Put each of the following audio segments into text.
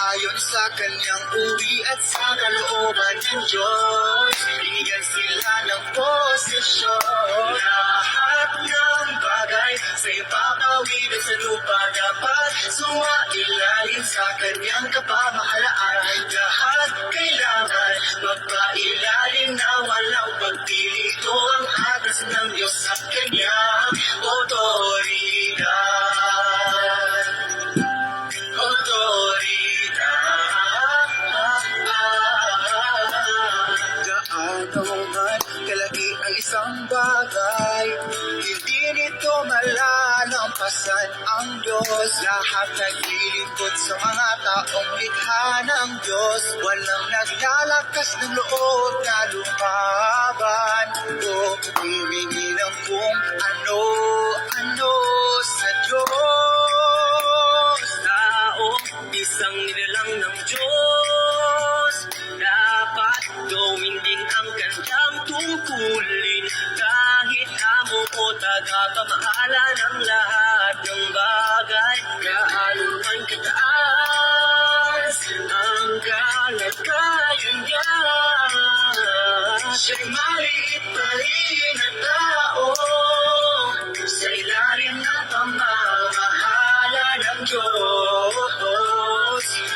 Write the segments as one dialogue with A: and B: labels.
A: ayon sa kanyang uri at sa kalooban ng Diyos. Binigyan sila ng posisyon. Lahat ng bagay sa ipapawid sa lupa dapat sumailalim sa kanyang kapamahalaan. Lahat kailangan magpailalim na walang pagpili. Ito ang atas ng Diyos sa kanyang otoridad. Gaano man kalaki ang isang bagay, hindi nito malalampasan ang Diyos. Lahat naglilingkod sa mga taong likha ng Diyos. Walang naglalakas ng loob na lumaban o humingi ng kung ano sa Diyos. Isang nilalang ng Diyos, dapat gawin din ang kanyang tungkulin. Kahit amo o tagapamahala ng lahat ng bagay, gaano man kataas ang kalagayan niya. Siya'y maliit pa rin na tao sa ilalim ng pamamahala ng Diyos.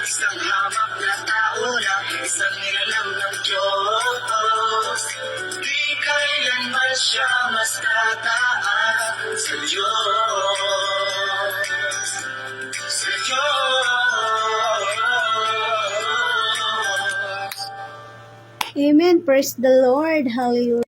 A: Isang hamak na tao lang, isang nilalang ng Diyos. Di kailanman siya mas tataas sa Diyos. Sa Diyos.
B: Amen. Praise the Lord. Hallelujah.